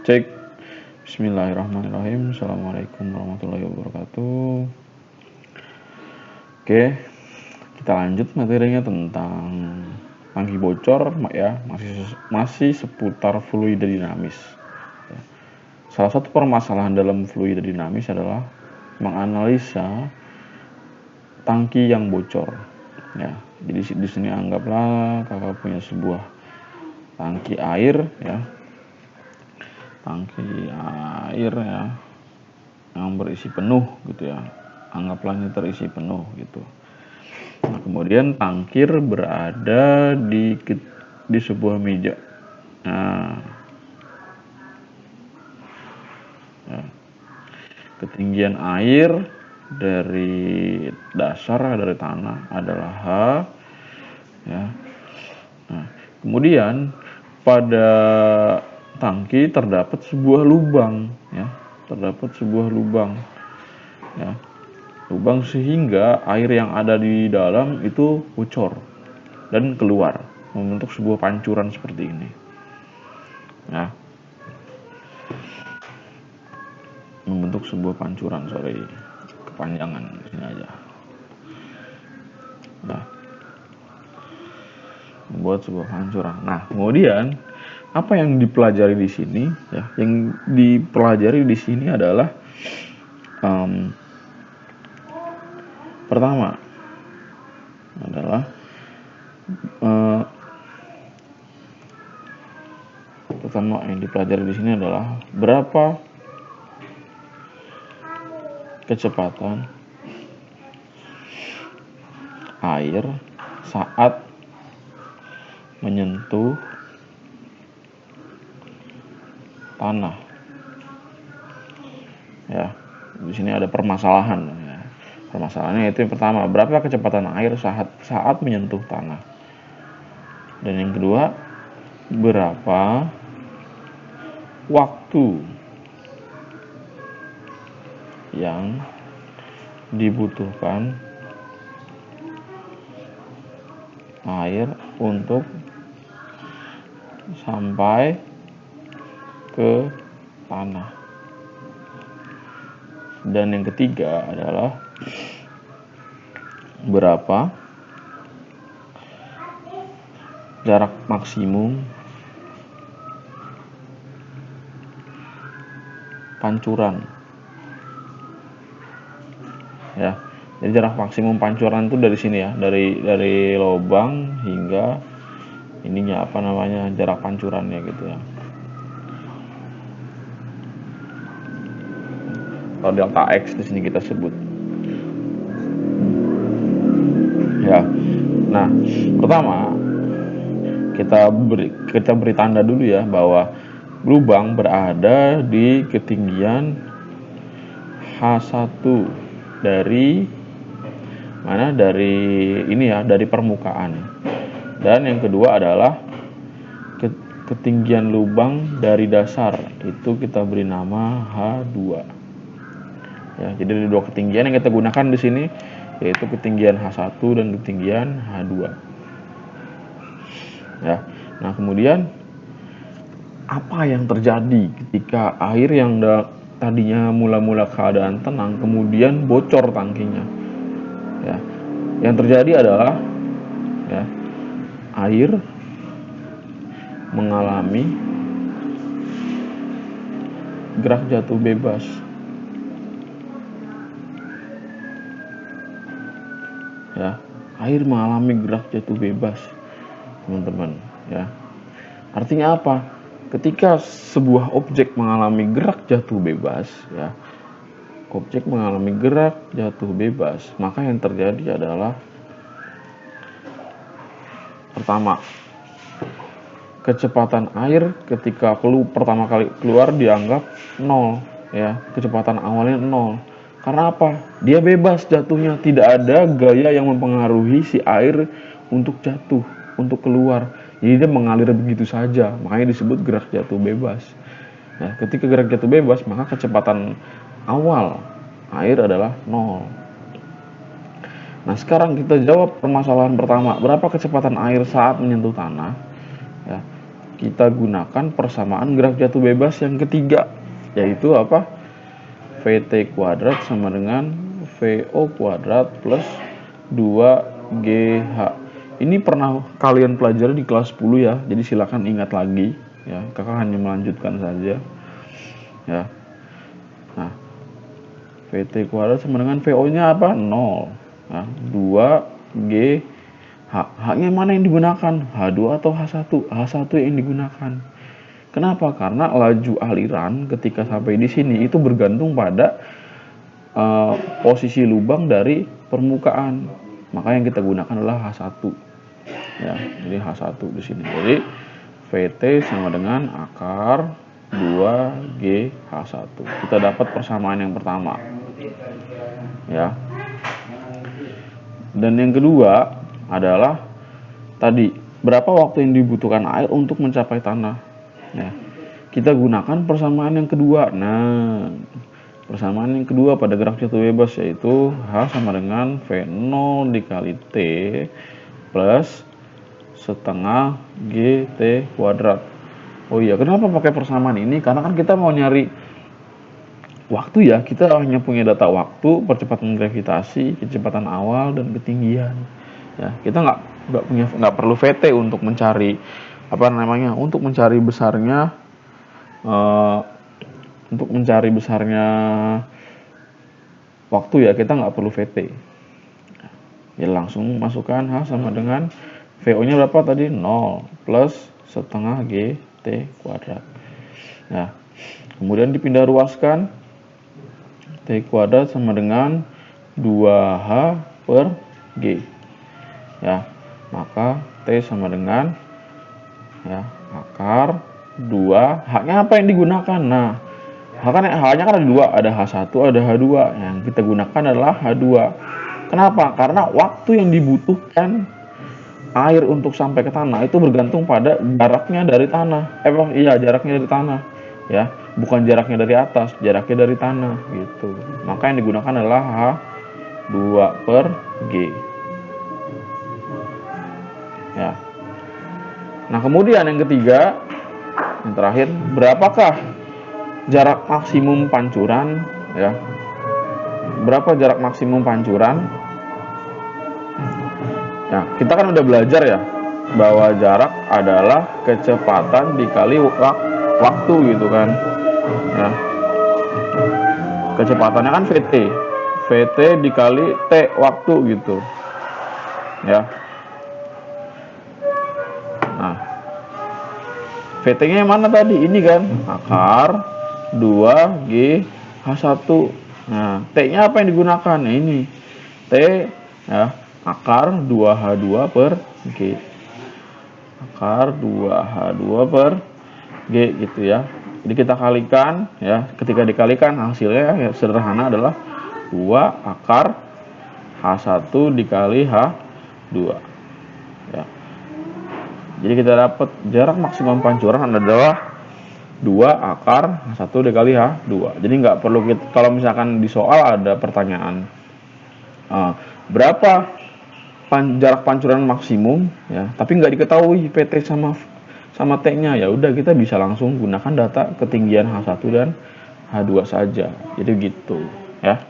Cek. Bismillahirrahmanirrahim. Assalamualaikum warahmatullahi wabarakatuh. Oke, kita lanjut materinya tentang tangki bocor ya, masih seputar fluida dinamis. Salah satu permasalahan dalam fluida dinamis adalah menganalisa tangki yang bocor. Ya, jadi di sini anggaplah kakak punya sebuah tangki air ya. Tangki air ya yang berisi penuh gitu ya, anggaplah ini terisi penuh gitu. Nah, kemudian tangkir berada di sebuah meja. Nah, ya. Ketinggian air dari dasar dari tanah adalah H ya. Nah, kemudian pada tangki terdapat sebuah lubang ya, ya, lubang sehingga air yang ada di dalam itu bocor dan keluar membentuk sebuah pancuran seperti ini ya, membentuk sebuah pancuran, kepanjangan di sini aja. Nah, membuat sebuah pancuran. Nah, kemudian apa yang dipelajari di sini ya? Yang dipelajari di sini adalah pertama adalah yang dipelajari di sini adalah berapa kecepatan air saat menyentuh tanah. Ya, di sini ada permasalahan. Ya. Permasalahannya itu yang pertama, berapa kecepatan air saat menyentuh tanah. Dan yang kedua, berapa waktu yang dibutuhkan air untuk sampai ke tanah. Dan yang ketiga adalah berapa jarak maksimum pancuran ya. Jadi jarak maksimum pancuran itu dari sini ya, dari lubang hingga ininya jarak pancurannya gitu ya. Kalau delta X di sini kita sebut. Ya. Nah, pertama kita beri tanda dulu ya bahwa lubang berada di ketinggian H1 dari mana? Dari permukaan. Dan yang kedua adalah ketinggian lubang dari dasar, itu kita beri nama H2. Ya, jadi ada dua ketinggian yang kita gunakan di sini, yaitu ketinggian H1 dan ketinggian H2. Ya. Nah, kemudian apa yang terjadi ketika air yang tadinya mula-mula keadaan tenang kemudian bocor tangkinya? Ya. Yang terjadi adalah ya, air mengalami gerak jatuh bebas. Ya, air mengalami gerak jatuh bebas, teman-teman. Ya, artinya apa? Ketika sebuah objek mengalami gerak jatuh bebas, ya, maka yang terjadi adalah pertama, kecepatan air ketika pertama kali keluar dianggap 0, ya, kecepatan awalnya 0. Karena apa? Dia bebas jatuhnya, tidak ada gaya yang mempengaruhi si air untuk jatuh, untuk keluar. Jadi dia mengalir begitu saja, makanya disebut gerak jatuh bebas. Nah, ketika gerak jatuh bebas, maka kecepatan awal air adalah 0. Nah, sekarang kita jawab permasalahan pertama, berapa kecepatan air saat menyentuh tanah? Ya. kita gunakan persamaan graf jatuh bebas yang ketiga, yaitu apa? VT kuadrat sama dengan VO kuadrat plus 2GH. Ini pernah kalian pelajari di kelas 10 ya, jadi silakan ingat lagi ya, kakak hanya melanjutkan saja ya. Nah, VT kuadrat sama dengan VO nya apa? 0 nah, 2G H-nya mana yang digunakan? H2 atau H1? H1 yang digunakan. Kenapa? Karena laju aliran ketika sampai di sini itu bergantung pada posisi lubang dari permukaan. Maka yang kita gunakan adalah H1. Ya, jadi H1 di sini. Jadi VT sama dengan akar 2G H1. Kita dapat persamaan yang pertama. Ya. Dan yang kedua adalah tadi berapa waktu yang dibutuhkan air untuk mencapai tanah ya, kita gunakan persamaan yang kedua. Nah, persamaan yang kedua pada graf jatuh bebas yaitu H sama dengan V0 dikali T plus setengah GT kuadrat. Oh iya, kenapa pakai persamaan ini? Karena kan kita mau nyari waktu ya, kita hanya punya data waktu, percepatan gravitasi, kecepatan awal, dan ketinggian. Ya, kita nggak perlu VT untuk mencari untuk mencari besarnya waktu ya, kita nggak perlu VT. Ya, langsung masukkan H sama dengan VO nya berapa tadi? 0 plus setengah GT kuadrat. Nah, kemudian dipindah ruaskan, T kuadrat sama dengan 2H per G. Ya, maka T sama dengan ya akar 2, H-nya apa yang digunakan? Nah, H-nya kan ada 2, ada H1, ada H2. Yang kita gunakan adalah H2. Kenapa? Karena waktu yang dibutuhkan air untuk sampai ke tanah itu bergantung pada jaraknya dari tanah. Jaraknya dari tanah. Ya, bukan jaraknya dari atas, jaraknya dari tanah gitu. Maka yang digunakan adalah H2 per G. Ya. Nah, kemudian yang ketiga, yang terakhir, berapakah jarak maksimum pancuran ya? Berapa jarak maksimum pancuran? Ya, kita kan udah belajar ya bahwa jarak adalah kecepatan dikali waktu gitu kan. Ya. Kecepatannya kan VT. VT dikali T waktu gitu. Ya. Nah, VT-nya yang mana tadi? Ini kan akar 2G H1. Nah, T-nya apa yang digunakan? Nah, ini T ya, akar 2H2 per G. Akar 2H2 per G gitu ya. Jadi kita kalikan ya. Ketika dikalikan hasilnya ya sederhana adalah 2 akar H1 dikali H2. Ya. Jadi kita dapat jarak maksimum pancuran adalah 2 akar H1 dikali H2. Jadi nggak perlu kalau misalkan di soal ada pertanyaan berapa jarak pancuran maksimum ya, tapi nggak diketahui PT sama T-nya, ya udah kita bisa langsung gunakan data ketinggian H1 dan H2 saja. Jadi gitu ya.